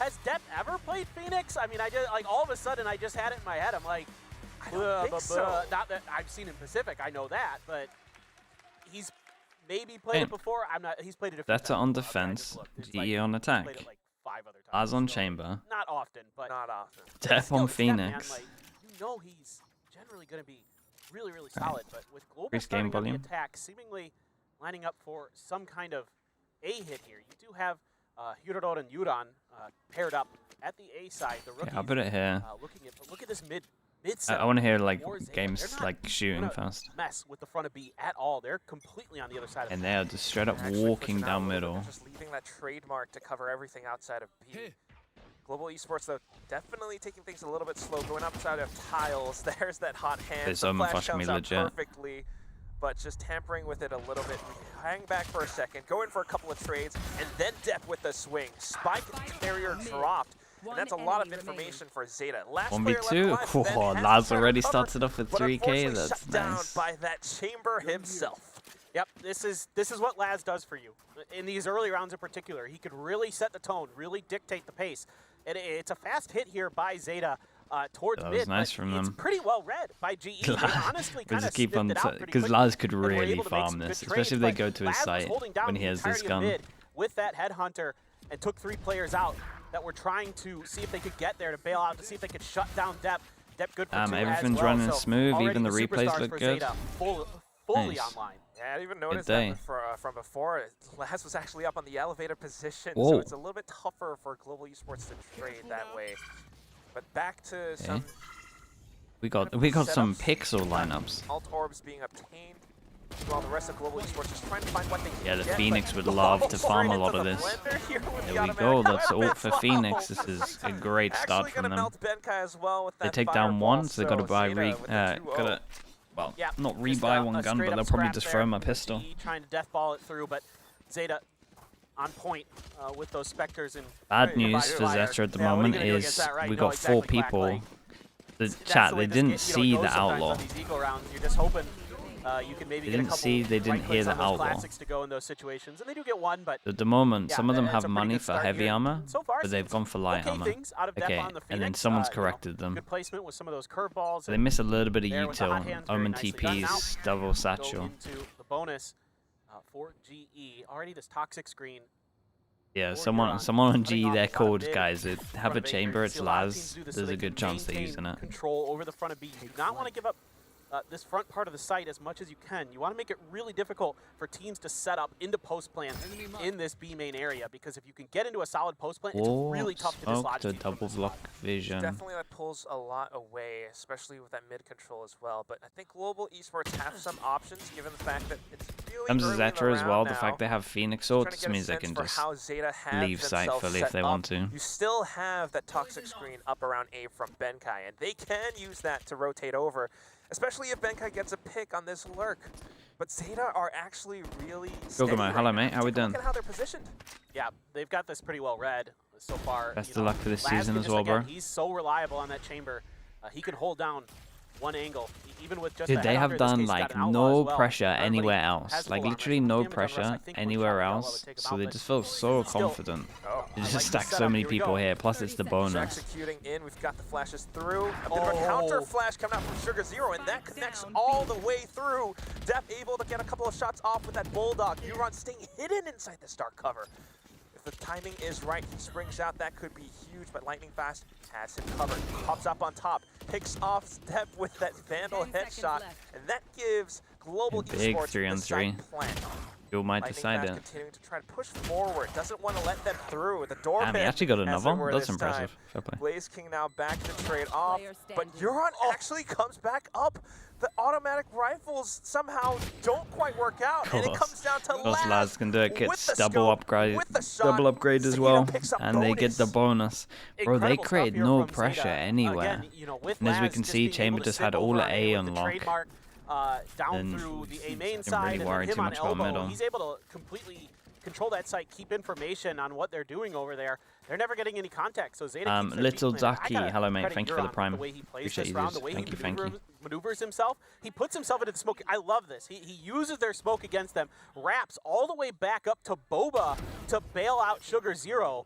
has Depp ever played Phoenix? I mean, I just like all of a sudden I just had it in my head. I'm like, I don't think so. Not that I've seen in Pacific, I know that, but he's maybe played it before. I'm not. He's played it a few ZETA times. on defense, GE on attack. Played it like 5 other times. Laz on so, chamber. Not often, but Not often. Depp on Depp, Phoenix. man, like, you know he's generally going to be really, really solid. But with Global Increase starting game on the volume. attack, seemingly lining up for some kind of A hit here. You do have Hyodor and Yuran paired up at the A side. The rookies, I'll put it here. Look at this mid I want to hear like for ZETA. games They're not like shooting gonna fast. mess with the front of B at all. They're completely on the other side of And the they are just straight up walking down middle. Just leaving that trademark to cover everything outside of B. Global Esports, though, definitely taking things a little bit slow, going outside of tiles. There's that hot hand. This The Omen flash flash can be comes out legit. perfectly, but just tampering with it a little bit. Hang back for a second, go in for a couple of trades, and then Depp with the swing. Spike carrier dropped. And that's a lot of information for ZETA. Last 1v2. Oh, Laz already started off with 3k. That's nice. By that chamber himself. Yep, this is what Laz does for you. In these early rounds in particular, he could really set the tone, really dictate the pace. It's a fast hit here by ZETA towards That mid. was nice but from it's them. pretty well read by GE. They honestly kind of keep on because Laz could really farm this, especially if they go to his site when he has this gun. With that headhunter and took 3 players out that were trying to see if they could get there to bail out, to see if they could shut down Depp. Depp good for 2 everything's as well. running So smooth, even the already replays superstars look for good. ZETA fully Nice. online. Yeah, I didn't even notice day. that from before. Laz was actually up on the elevator position, Whoa. so it's a little bit tougher for Global Esports to trade that way. But back to some We got some pixel lineups. alt orbs being obtained, while the rest of Global Esports just trying to find what they can Yeah, the get, Phoenix but would love to straight farm a into lot of the this. blender here with the There we automatic go. That's weapon ult for as well. Phoenix. This is a great start Actually from gonna them. melt Benkai as well with They that take down fireball, one, so they got to so buy ZETA with the 2-0. gotta well, Yeah, not just rebuy a one gun, straight but up they'll probably scrap just there. throw him a pistol. GE trying to death ball it through, but ZETA on point with those Spectres. And Bad news for ZETA at the moment is we got 4 people. The chat, they didn't see the outlaw. You're just hoping you can maybe They get a didn't couple see, they didn't right hear clicks the on those outlaw. classics to go in those situations, and they do get one, but At the moment, yeah, some of them it's have a pretty money good for start heavy here. armor, So far, but they've seems gone for light okay armor. things out of Depp Okay, on the and then Phoenix, someone's you know, corrected them. Good placement with some of those curveballs. So they miss a little bit of there with the hot util. hands, very Omen nicely done. TPs, Now, double go satchel. into the bonus for GE. Already this toxic screen. Yeah, Or someone Euron. on Putting GE, on they're a lot of called mid guys that have a front of A here. chamber. You It's see a lot of Laz. teams do this so There's they a good can chance they're maintain using it. Control over the front of B. You do not want to give up this front part of the site as much as you can. You want to make it really difficult for teams to set up into post plants in this B main area, because if you can get into a solid post plant, it's really tough to Smoke dislodge to teams from double this block spot. vision. Definitely that pulls a lot away, especially with that mid control as well. But I think Global Esports have some options, given the fact that it's really Comes early to in the ZETA as well. round The fact now. they have Phoenix Trying ult to just get a means they sense can for just how ZETA have leave site themselves fully if set they up. want to. You still have that toxic screen up around A from Benkai, and they can use that to rotate over, especially if Benkai gets a pick on this lurk. But ZETA are actually really steady Gilgamesh, hello right mate, now. how we Take a look doing? at how they're positioned. Yeah, they've got this pretty well read so far. Best You of know, luck for this Laz season can as just, well, again, bro. He's so reliable on that chamber. He can hold down one angle, even with just Dude, a they headhunter. have In this done case, he's like got an outlaw no as well. pressure Everybody anywhere has else. full Like armor. literally How much no damage on Rush? I pressure think anywhere Punch Out else. would take him So out, they but just feel so still- confident. Oh, They I just like stack the so setup. many Here we people go. here. Plus it's the Just bonus. executing in, we've got the flashes through. A bit of a counter flash coming out from Sugar Zero, and that connects all the way through. Depp able to get a couple of shots off with that Bulldog. Euron staying hidden inside the Stark cover. If the timing is right, he springs out. That could be huge, but Lightning Fast has him covered. Pops up on top, picks off Depp with that Vandal headshot, and that gives Global Big Esports 3-on-3. the site plan. You might Lightning decide Fast it. continuing to try to push forward. Doesn't want to let them through. The door Damn, he actually got another one. That's impressive. Fair play. Blaze King now back to trade off, but Euron actually comes back up. The automatic rifles somehow don't quite work out, and it comes down to Those lads can do it. with Gets the double scope, upgrade, with the shot. double upgrade as ZETA well, picks up and they get the bonus. Bro, they Incredible create stuff here no from pressure ZETA. anywhere. Again, you know, with And as we Laz can just see, being Chamber able to just sit had all over at A with the unlock. trademark, down Then through the A main didn't side, really and then worry him too on much about elbow. middle. He's able to completely control that site, keep information on what they're doing over there. They're never getting any contact, so ZETA keeps their Little beat plan. I Ducky, gotta hello mate, credit thank you for the Euron prime. The way he plays Appreciate this you, round, dudes. the way Thank he you, thank you. maneuvers himself. He puts himself into the smoke. I love this. He uses their smoke against them, wraps all the way back up to Boba to bail out Sugar Zero.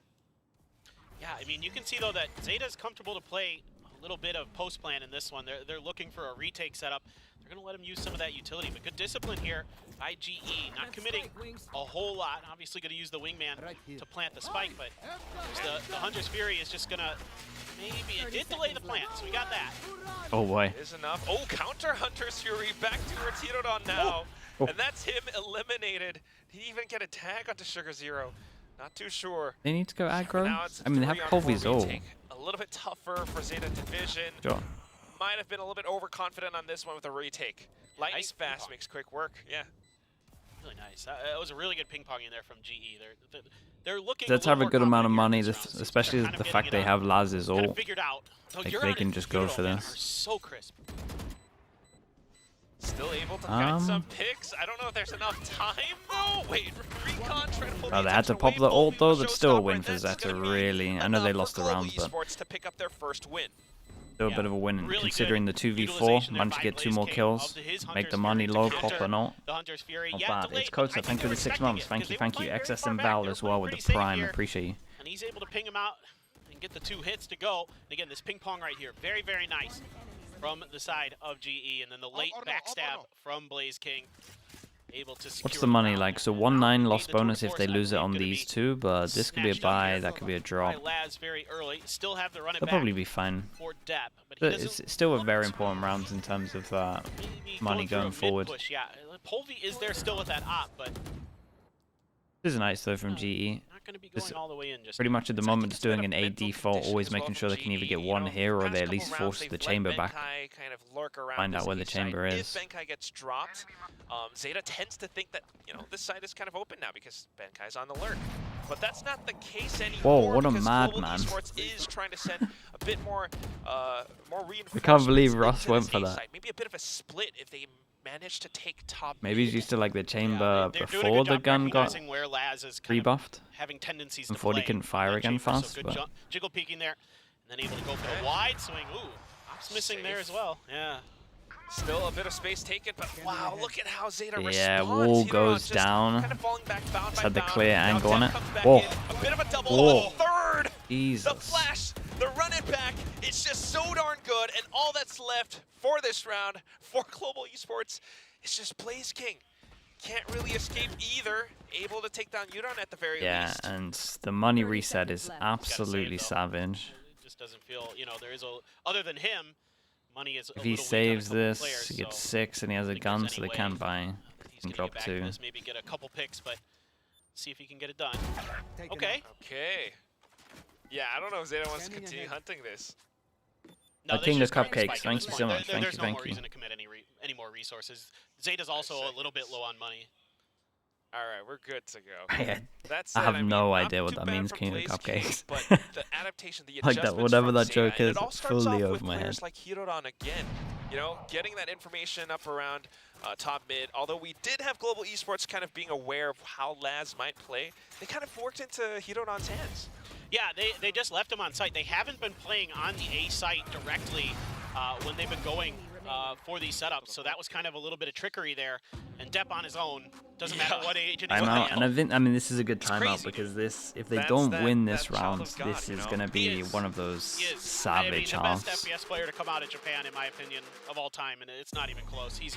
Yeah, I mean, you can see, though, that Zeta is comfortable to play little bit of post plan in this one. They're looking for a retake setup. They're going to let him use some of that utility, but good discipline here by GE. Not committing a whole lot. Obviously going to use the wingman to plant the spike, but the Hunter's Fury is just going to maybe... It did delay the plant, so we got that. Oh boy. Is enough. Oh, counter Hunter's Fury back to Retidodon now. Oh. And that's him eliminated. Did he even get a tag onto Sugar Zero? Not too sure. They need to go aggro? Now it's a I mean, they have 3-on-4 Colby's ult. retake. A little bit tougher for ZETA Division. Sure. Might have been a little bit overconfident on this one with a retake. Lightning Nice fast makes quick work. Yeah. Really nice. That was a really good ping pong in there from GE. They're looking. Let's have a good amount of money, this especially the fact they have Laz's ult. Figured out. So Like, they can just go for this. So crisp. Still able to find some picks. I don't know if there's enough time though. Wait, Recon trying to pull Oh, they had to pop the ult though. That's still a win for ZETA, really. I know they lost the round, but to pick up their first win. still a bit of a win considering the 2v4. Managed to get 2 more kills, make the money low, pop or not. Not bad. It's Kota. Thank you for the 6 months. Thank you. XS and Val as well with the Prime. Appreciate you. And he's able to ping him out and get the 2 hits to go. And again, this ping pong right here, very, very nice from the side of GE. And then the late backstab from Blaze King. Able to secure. What's the money like? So 1-9 loss bonus if they lose it on these 2, but this could be a buy, that could be a drop. They'll probably be fine. It's still a very important round in terms of money going forward. Yeah, Polvi is there still with that op, but this is nice though from GE. Not going to be going all the way in. Just pretty much at the moment just doing an AD default, always making sure they can either get 1 here or they at least force the chamber back. Kind of lurk around Find out where the chamber is. If Benkai gets dropped, ZETA tends to think that, you know, this side is kind of open now because Benkai's on the lurk. But that's not the case anymore. Whoa, what a madman. Esports is trying to send a bit more reinforcements. I can't believe Ross went for that. Maybe a bit of a split if they manage to take top. Maybe he's used to like the chamber before the gun got rebuffed. Having tendencies and thought he couldn't fire again fast. So good jiggle peeking there, and then able to go for a wide swing. Ooh, Op's missing there as well. Yeah. Still a bit of space taken, but wow, look at how ZETA responds. Yeah, wall goes down. Kind of falling back, bound by had the bound. clear Now angle on it. Whoa. Whoa. A bit of a double, third. Jesus. The flash, the run it back. It's just so darn good, and all that's left for this round for Global Esports is just Blaze King. Can't really escape either. Able to take down Yudon at the very least. Yeah, and the money reset is absolutely savage. It just doesn't feel, you know, there is a, other than him, money is if he saves this, he gets 6 and he has a gun, so they can buy. He can drop 2. Maybe get a couple picks, but see if he can get it done. Okay. Okay. Yeah, I don't know if ZETA wants to continue hunting this. No, King of Cupcakes, thank you so much. There's no Thank more you. reason to commit any more resources. ZETA's also a little bit low on money. All right, we're good to go. I have no idea what that means, King of Cupcakes. But the adaptation, the like that, whatever that joke is, it's fully over my head. Like Hirodon again, you know, getting that information up around top mid. Although we did have Global Esports kind of being aware of how Laz might play, they kind of worked into Hirodon's hands. Yeah, they just left him on site. They haven't been playing on the A site directly when they've been going for these setups, so that was kind of a little bit of trickery there. And Depp on his own, doesn't matter what agent he's timeout, and I mean this is a good timeout because this, if they don't win this round, this is gonna be one of those savage halves. The best FPS player to come out of Japan, in my opinion, of all time, and it's not even close. He's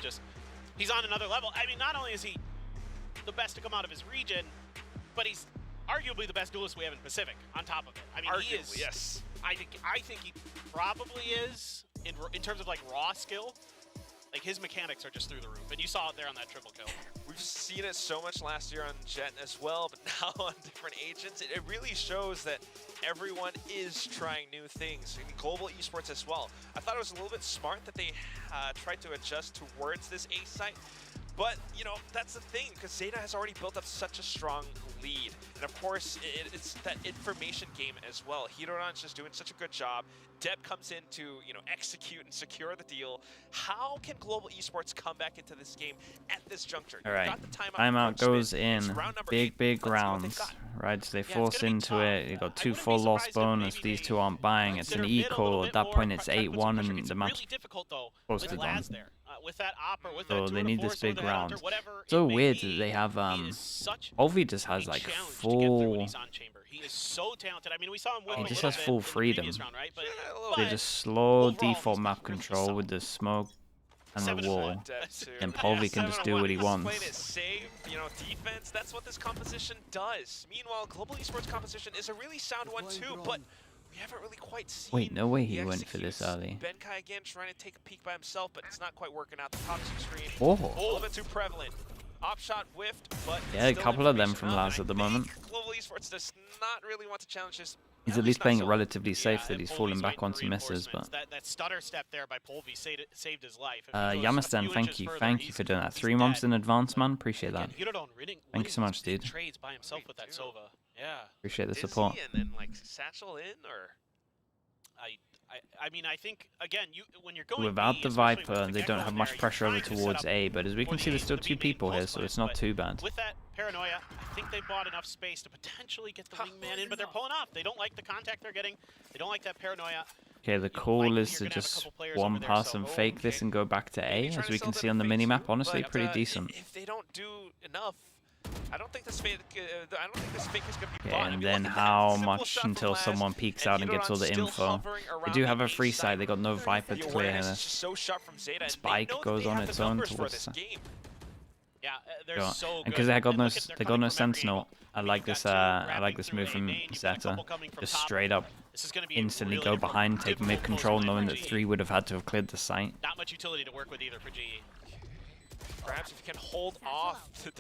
on another level. I mean, not only is he the best to come out of his region, but he's arguably the best duelist we have in Pacific. On top of it, I mean, arguably, he is. Yes. I think he probably is in terms of like raw skill. Like his mechanics are just through the roof, and you saw it there on that triple kill. We've seen it so much last year on Jet as well, but now on different agents, it really shows that everyone is trying new things. In Global Esports as well. I thought it was a little bit smart that they tried to adjust towards this A site. But, you know, that's the thing, because ZETA has already built up such a strong lead. And of course, it's that information game as well. Hirodon's just doing such a good job. Depp comes in to, you know, execute and secure the deal. How can Global Esports come back into this game at this juncture? All right, timeout goes in. Big rounds, right? So they force into it. You got 2 full loss bonus. These 2 aren't buying. It's an equal. At that point, it's 8-1, and the match posted on. with that op or with So that they need this force or big the headhunter, round. whatever So it may weird be, that they have he is such Ovi just a has like challenge to get through when full. he's on chamber. He is so talented. I mean, we saw him win He a just little has bit full in the freedom. previous round, right? They just slow overall, default he's map really control solid. with the smoke and the 7-1. wall. Depth too. And Polvi can just do what he He's wants. playing it safe, you know, defense. That's what this composition does. Meanwhile, global esports composition is a really sound one too, but we haven't really quite seen. Wait, no way he the went for this executes. early. Benkai again trying to take a peek by himself, but it's not quite working out. The toxic screen Oh. a little bit too prevalent. Op shot whiffed, but Yeah, a still couple of them information from up, Laz and at the I moment. think global esports does not really want to challenge this. He's at least playing it not so. relatively safe that and he's Polvi's falling back waiting once for he misses, but... reinforcements. That stutter step there by Polvi saved his life. If he goes a Yamastan, few thank inches you. further, Thank you he's- for doing that. he's 3 months dead. in advance, man. Appreciate that. Again, Hirodon winning Thank you so much, big dude. trades by himself with that Sova. Yeah. Appreciate the Is he, support. and then like satchel in, or I mean, I think again, when you're going Without B, the especially Viper, with they the don't Gecko have in much there, pressure you're over trying to towards set up A, but as we for can see, there's still the 2 B main people here, post so plant, it's not but too bad. With that paranoia, I think they bought enough space to potentially get the wingman in, but they're pulling off. They don't like the contact they're getting. They don't like that paranoia. Okay, the call is to just one pass and fake this and go back to A, as we can see on the minimap. Honestly, pretty decent. If they don't do enough, I don't think this fake. I don't think this fake is gonna be Okay, bought. I and mean, then look at that how simple much shot from until Laz, someone peeks and out and gets all the Hirodon's still info. hovering They around do have the a free side. side. They got no Viper The to clear awareness is this. just so sharp from ZETA, and Spike they know goes that they on have its the own numbers for towards this the- game. Yeah, they're Yeah, so good. and because they got no, look at- they're they got coming no from every Sentinel. angle. I mean, like you've got this. two I wrapping like this through move A from main, you've got a ZETA. couple coming from Just top. straight up, This is going to be instantly really go behind, take difficult mid control, post knowing play that for 3 GE. would have had to have cleared the site. Not much utility to work with either for GE. Perhaps if you can hold off the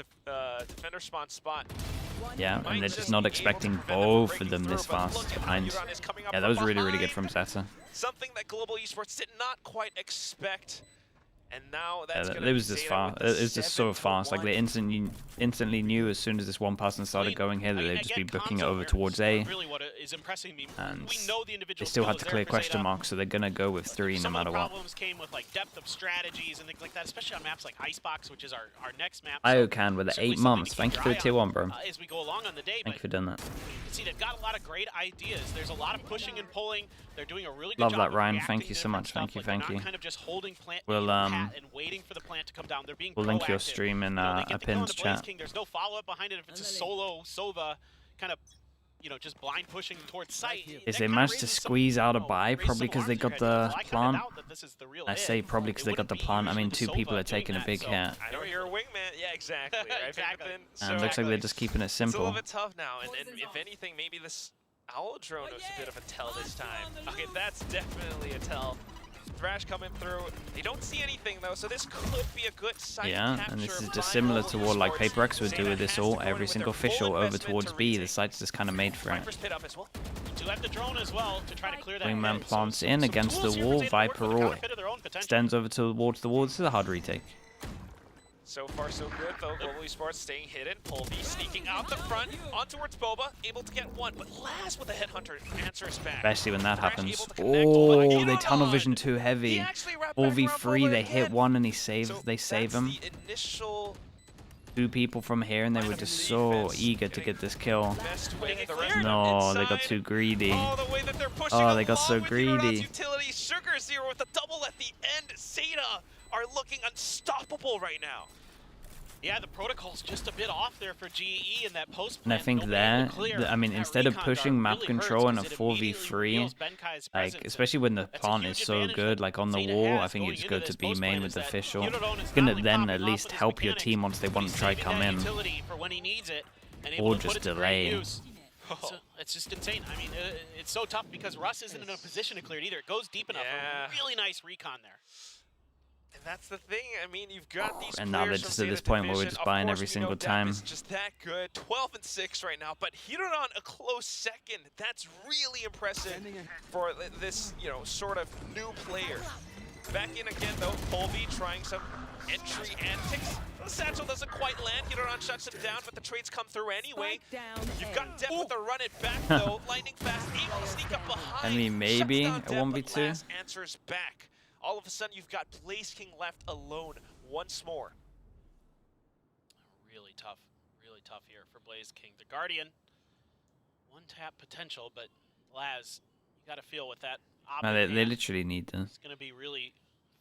defender spawn spot. Yeah, might and they're just just not be expecting able to prevent them both from of them breaking this through, but fast look at behind. Hirodon is coming up Yeah, that from was really, really good from behind. ZETA. Something that global esports did not quite expect. And now Yeah, that's it was just fast. It was just so fast. Like they 7-1. instantly knew as soon as this one person started going here that they'd just be booking it over towards A. Really what is impressing me. And we know the individual they still had skill to is clear there for question ZETA. marks, so they're gonna go with 3 no Some matter of the what. problems came with like depth of strategies and things like that, especially on maps like Icebox, which is our next map. Iocan with the certainly 8 something to months. keep Thank you your for the eye tier on, 1, bro. As we go along on the day, Thank you but for doing that. see, they've got a lot of great ideas. There's a lot of pushing and pulling. They're doing a really good Love job that, of Ryan. reacting Thank you to so different much. Thank stuff. you, Like, they're thank you. not kind of just holding plant We'll, pat and waiting for the plant to come down. They're being We'll link your proactive. stream in You know, they a get the kill on pinned the Blaze chat. King. There's no follow-up behind it if it's a solo Sova kind of, you know, just blind pushing towards sight. Is That they kinda managed to raises some, squeeze out a you know, buy, raises probably some because they alarms in got your head. the Well, I kinda plant. doubt that this is the real I it. say probably because they got the wouldn't be plant. I mean, usually 2 the people Sova are taking a doing big that, hit. I know you're a wingman. Yeah, exactly. Right? Exactly. And it looks like they're just keeping it It's a little simple. bit tough now, and if anything, maybe this owl drone was a bit of a tell this time. Okay, that's definitely a tell. Thrash coming through. They don't see anything though, so this could be a good site Yeah, capture and this is by just similar to Global what like Esports. Paper X would do ZETA with this has to all. go in Every with single their full official over investment towards to B. The retake. site's just kind of made for it. Viper's pit up as well. You do have the drone as well to try to clear that. Wingman head. plants So in some against the tools here for wall. ZETA to work Viper with, all counterfeit of their own potential. extends over towards the wall. This is a hard retake. So far, so good, though. Global Esports staying hidden. Polvi sneaking out the front, on towards Boba, able to get one. But Laz with the headhunter answers back. Especially when that Thrash happens. able to connect, Oh, but they tunnel Hirodon! vision too He heavy. actually wrapped back around 4v3, Boba they hit again. one and So they save him. that's the initial 2 people from here, and they were just so eager to get this kill. best wing. The rest No, they got inside. too greedy. Oh, the way that they're pushing Oh, they got so along with Hirodon's greedy. utility. Sugar Zero with the double at the end. ZETA are looking unstoppable right now. Yeah, the protocol's just a bit off there for GE in that post. And I think there, I mean, instead of pushing map control in a 4v3, like, especially when the plant is so good, like on the wall, I think you just go to B main with the official. It's gonna then at least help your team once they want to try come in, or just delay. It's just insane. I mean, it's so tough because Russ isn't in a position to clear it either. It goes deep enough. Yeah. A really nice recon there. And that's the thing. I mean, you've got these And now they're players just from at this ZETA point where we're Division. just Of buying course, every we know single Depp time. is just that good. 12-6 right now, but Hirodon a close second. That's really impressive for this, you know, sort of new player. Back in again though, Polvi trying some entry antics. The satchel doesn't quite land. Hirodon shuts him down, but the trades come through anyway. You've got Depp with the run it back though. Lightning fast, able to sneak up behind. I mean, maybe Shuts down a Depp, but 1v2. Laz answers back. All of a sudden, you've got Blaze King left alone once more. Really tough here for Blaze King. The Guardian, one tap potential, but Laz, you got to feel with that. No, they literally need this. It's going to be really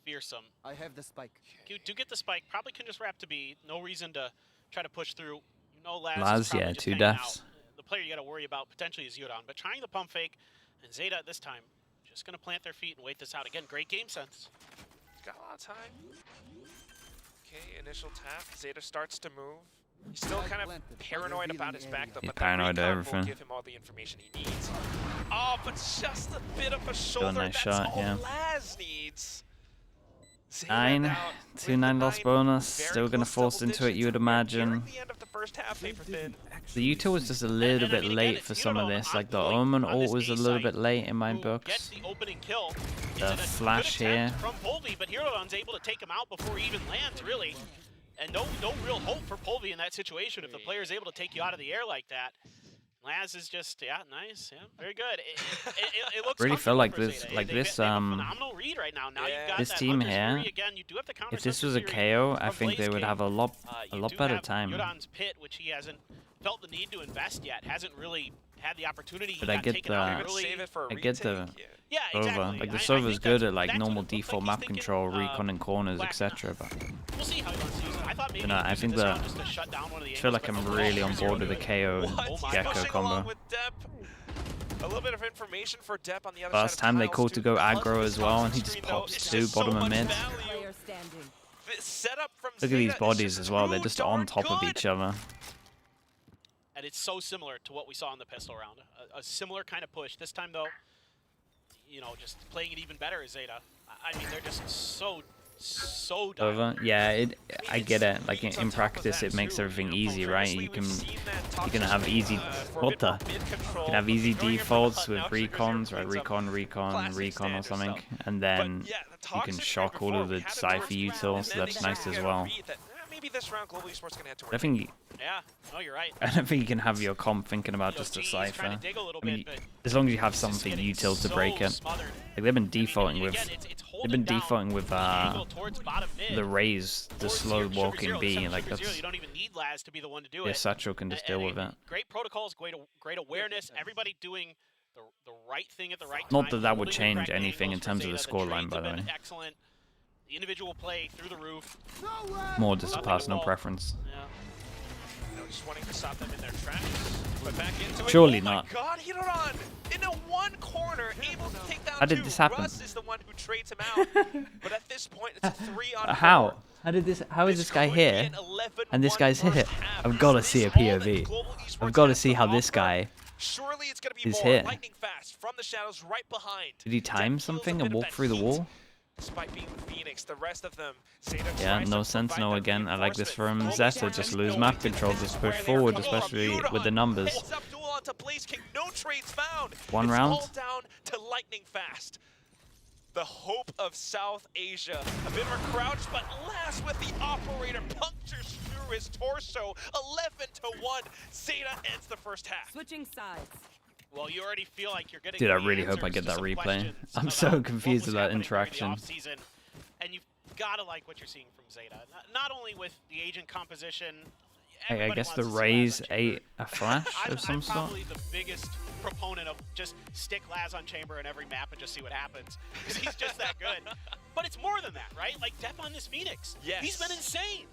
fearsome. I have the spike. You do get the spike. Probably can just wrap to B. No reason to try to push through. You know, Laz is Laz, probably yeah, just 2 hanging deaths. out. The player you got to worry about potentially is Yudon, but trying the pump fake, and ZETA at this time just gonna plant their feet and wait this out. Again, great game sense. Got a lot of time. Okay, initial tap. ZETA starts to move. He's still kind of paranoid about his back, though, He's but paranoid that of recon will everything. give him all the information he needs. Oh, but just a bit of a shoulder. nice That's shot, all yeah. Laz needs. ZETA 9, now 2 with 9 the loss 9, bonus. very Still gonna close force double into it, you would digits. imagine. Nearing the end of the first half, paper thin. The Utah was just a little bit late for some of this. Like the Omen ult was a little bit late in my books. The opening kill. The flash here. From Polvi, but Hirodon's able to take him out before he even lands, really. And no real hope for Polvi in that situation if the player is able to take you out of the air like that. Laz is just, yeah, nice, yeah, very good. It looks Really feel like for this, ZETA. like They this, have a phenomenal read right now. Now you've got this that team Hunter's here, Fury again. You do have the counter if this was a Fury KO, I from think they would Blaze have a King. lot You do better have time. Yudon's Pit, which he hasn't felt the need to invest yet, hasn't really had the opportunity. But He I got get taken out the- early. Save it for a I get the retake. Yeah, exactly. Sova. Like the I Sova's think good that's- at like that's what normal it looks like default he's map thinking, control, recon and corners, Black etc. But We'll see how he wants to use it. I thought maybe You know, he I was think using this that- one just to shut down one of the I feel like angles, I'm but really on overall, board with the KO What? and my Gecko Pushing combo. along with Depp. A little bit of information for Depp on the other First side of time they tiles, called to dude. go Because aggro of as this well, and toxic he just screen, though, pops it's 2 just so bottom and much mid. value. Player standing. The setup from Look at these ZETA is bodies just as well. They're too just on darn top of good. each other. And it's so similar to what we saw in the pistol round. A similar kind of push. This time, though, you know, just playing it even better is ZETA. I mean, they're just so dialed. Over. Yeah, I get it. Like in practice, it makes everything easy, right? You can have easy. What the? You can have easy defaults with recons, right? Recon or something, and then you can shock all of the Cypher utils. So that's nice as well. Maybe this round Global Esports gonna have to I think Yeah, no, you're right. I don't think you can have your comp thinking about just a Cypher. I mean, as long as you have something util to break it. Like they've been defaulting with the Raze, the slow walking B. Like that's. You don't even need Laz to be the one to do Yeah, it. Satchel can just deal with it. Great protocols, great awareness. Everybody doing the right thing at the right time. Not that that would holding the change correct anything in angles for terms of the ZETA. scoreline, trades by have the been way. Excellent. The individual play through the roof. More just a Nothing personal wall. preference. Yeah. just wanting to stop them in their tracks. But back into it. Surely oh not. My God, Hiroran in a one corner, able to take down How did two. this happen? Russ is the one who trades him out. But at this point, it's a 3-on-4. How? How is this guy here and this guy's here? I've got to see a POV. I've got to see how this guy Surely it's gonna be is more here. lightning fast from the shadows right behind. Did he time something and walk through the wall? Despite being with Phoenix, the rest of them, ZETA Yeah, tries no to sense, provide no that again. I like this from reinforcement. ZETA, just lose map control, just push forward, especially with the numbers. Pulls up duel onto Blaze King, no trades found. One It's round. all down to lightning fast. The hope of South Asia. A bit of a crouch, but last with the operator punctures through his torso. 11-1. ZETA ends the first half. Switching sides. Well, you already feel like you're getting Dude, I the really hope I answers get to that some replay. questions I'm about so what confused was with that happening during the interaction. offseason. And you've got to like what you're seeing from ZETA. Not only with the agent composition. Hey, I everybody guess wants the to see Laz Raze on Chamber. ate a flash I'm of some sort. probably the biggest proponent of just stick Laz on Chamber in every map and just see what happens. Because he's just that good. But it's more than that, right? Like, Depp on this Phoenix. Yes. He's been insane.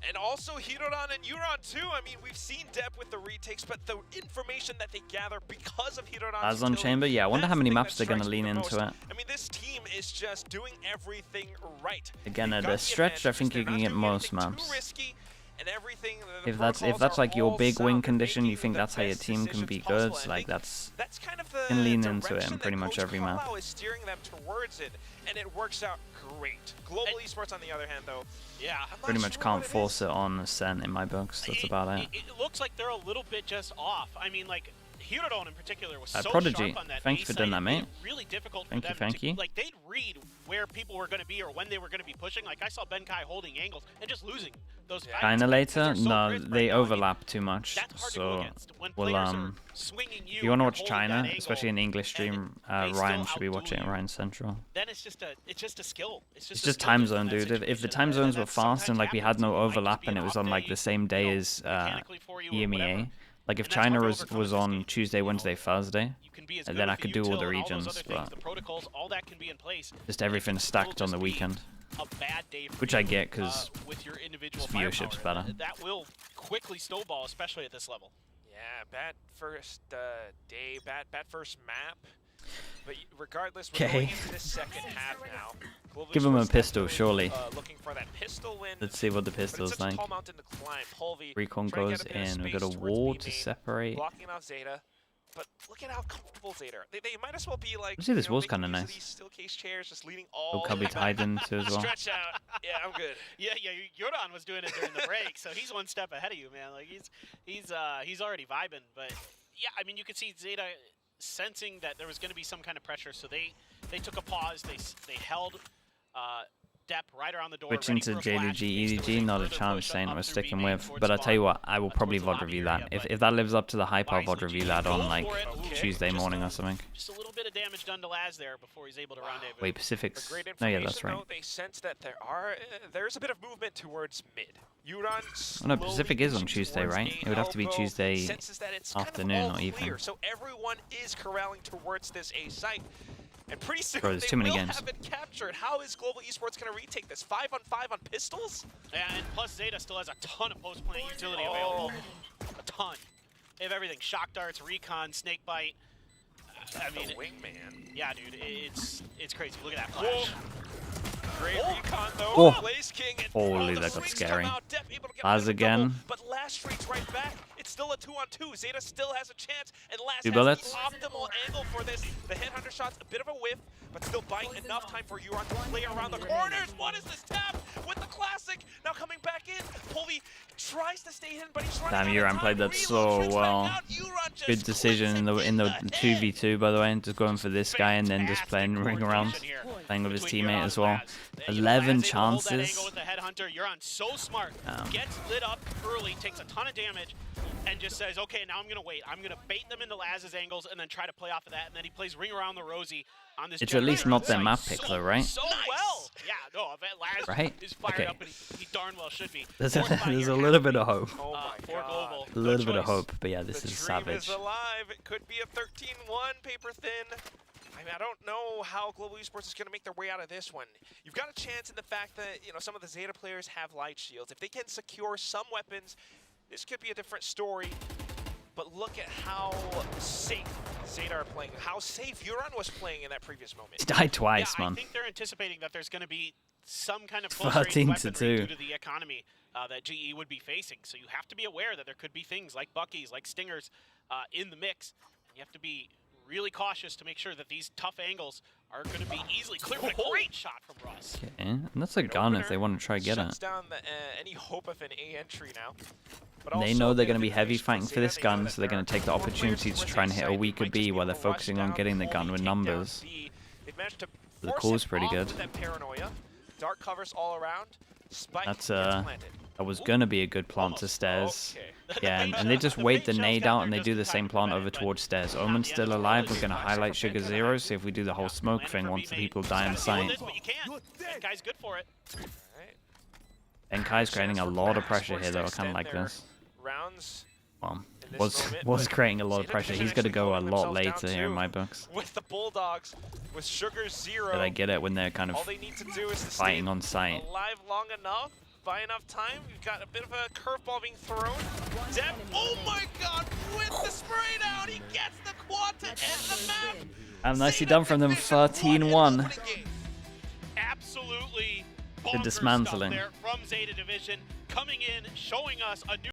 And also Hiroran and Euron too. I mean, we've seen Depp with the retakes, but the information that they gather because of Hiroran's Laz on utility, Chamber? Yeah, I wonder that's how the many thing maps that they're going to strikes me lean the into most. it. I mean, this team is just doing everything right. Again, They've at got a the stretch, I advantages. think you They're can not get doing most anything maps. too risky, and everything, the If that's protocols like are your all big win sound. They're condition, you making think the that's how your best team can be decisions good. possible. Like I think that's kind of the can lean into it direction in pretty that much Coach every map. Carlisle is steering them towards it, and it works out great. Global Esports, on the other hand, though, Yeah. I'm not pretty much sure can't what it force is. it on Ascent in my books. That's about it. It looks like they're a little bit just off. I mean, like, Hirodon in particular was so Prodigy, sharp on that thank you for A doing site, that, it made mate. it really difficult Thank for you, them thank to, you. like, they'd read where people were going to be or when they were going to be pushing. Like, I saw Ben Kai holding angles and just losing those fights. Kinda because later? they're so No, crisp right they now. I mean, overlap too much. that's hard to go So against. When we'll players are swinging if you want to and watch holding China, that especially angle, in English stream, they still Ryan should be outduel watching it. you. Ryan Central. then it's just a skill. It's It's a just skill time difference zone, in that dude. If the situation. time And zones were that fast and sometimes like we had happens. no It might just overlap be and an it was off on like day, the same day you know, as mechanically for you or EMEA, whatever. like if And that's hard China to was overcome in this on game. Tuesday, Wednesday, Thursday, You can be as And good then I with could the do all util the and all those regions, other things, but the protocols, all that can be in place. just everything stacked on the weekend. A bad day for Which you, I get because with your individual viewership's firepower. better. That will quickly snowball, especially at this level. Yeah, bad first day, bad first map. But regardless, we're going into this second half now. Global Give him a Esports pistol, definitely, surely. Looking for that pistol win. Let's see what the But it's pistol's such a like. tall mountain to climb. Polvi Recon trying to goes get a bit of in. We got a space towards wall B to main, separate. blocking off ZETA. But look at how comfortable ZETA are. They might as well be like. Actually, this wall's kind of nice. These steel case chairs, just leaning all. Cubby's hiding too as well. Stretch out. Yeah, I'm good. Yeah, Jordan was doing it during the break, so he's one step ahead of you, man. Like he's already vibing. But yeah, I mean, you could see ZETA sensing that there was going to be some kind of pressure, so they took a pause. They held Depp right around the door. Switching to JDG, EDG, not a chance saying we're sticking with. But I'll tell you what, I will probably VOD review that. If that lives up to the hype, I'll VOD review that on like Tuesday morning or something. Just a little bit of damage done to Laz there before he's able to rendezvous. Wait, Pacific's. Great No, yeah, information, that's right. though, they sense that there's a bit of movement towards mid. Oh no, Pacific is on Tuesday, right? It would have to be Tuesday afternoon or evening. So everyone is corralling towards this A site. And pretty soon Bro, there's they too many will games. have it captured. How is Global Esports going to retake this? 5-on-5 on pistols? And plus ZETA still has a ton of post-plant utility available. A ton. They have everything. Shock darts, recon, snake bite. I mean, wingman. Yeah, dude, it's crazy. Look at that flash. Great recon though. Oh. Blaze King and Holy, the that got swings scary. come out. Depp able to get Laz away with double, again. But Laz streaks right back. It's still a 2-on-2. ZETA still has a chance, and Laz 2 has bullets. the optimal angle for this. The headhunter shot's a bit of a whiff, but still buying enough time for Euron to play around the corners. What is this tap with the classic? Now coming back in. Polvi tries to stay hidden, but he's running Damn, out of Euron time. played that Reload, so tricks back well. out. Euron just Good decision in the clicks it 2v2, by the way, just going for this guy and then just playing ring around, playing with his teammate as well. 11 chances. Euron so smart, gets lit up early, takes a ton of damage, and just says, okay, now I'm going to wait. I'm going to bait them into Laz's angles and then try to play off of that, and then he plays ring around the Rosie on this. It's at least not their map pick though, right? So well. Yeah, no, I bet Laz Right? is fired Okay. up, and he darn well should be. There's a little bit of hope. Oh my For god. Global. A little bit of choice. hope, but yeah, this is The dream savage. is alive. It could be a 13-1 paper thin. I mean, I don't know how Global Esports is going to make their way out of this one. You've got a chance in the fact that, you know, some of the ZETA players have light shields. If they can secure some weapons, this could be a different story. But look at how safe ZETA are playing. How safe Euron was playing in that previous moment. He died twice, Yeah, man. I think they're anticipating that there's going to be some kind of 13 to 2. due to the economy that GE would be facing. So you have to be aware that there could be things like Buckies, like Stingers in the mix. And you have to be really cautious to make sure that these tough angles are going to be easily clear. But a great shot from Russ. Okay, and that's a gun if they want to try to get Shuts it. down any hope of an A entry now. But They also know a they're bit going to of be heavy information fighting from for this ZETA. They know gun, that so they're going to take the there are more opportunity players to try and hit a towards A weaker side. B while they're Might just be focusing able on to getting the rush gun down with Polvi, numbers. take down B. They've managed to The force call's him pretty off good. with that paranoia. Dark covers all around. Spike That's, gets planted. That was going to be a good plant to stairs. Okay. Yeah, and they just wait the nade out and they do the same plant over towards stairs. Omen's still alive. We're going to highlight Sugar Zero, see if we do the whole smoke thing once the people die on site. But you can. That guy's good for it. Alright. And Kai's creating a lot of pressure here though, I kind of like this. Rounds Well, in this was moment, but creating a lot of ZETA pressure. can He's going to actually go a calm lot themselves later down here in too my books. with the Bulldogs, with Sugar Zero. But I get it when they're kind All of they need to do is to fighting stay on site. alive long enough, buy enough time. We've got a bit of a curveball being thrown. Depp, oh my god, with the spray down, he gets the quad to end the map. And nicely ZETA done from them, Division 1 in the 13-1. opening game. Absolutely The bonkers dismantling. stuff there from ZETA Division, coming in, showing us a new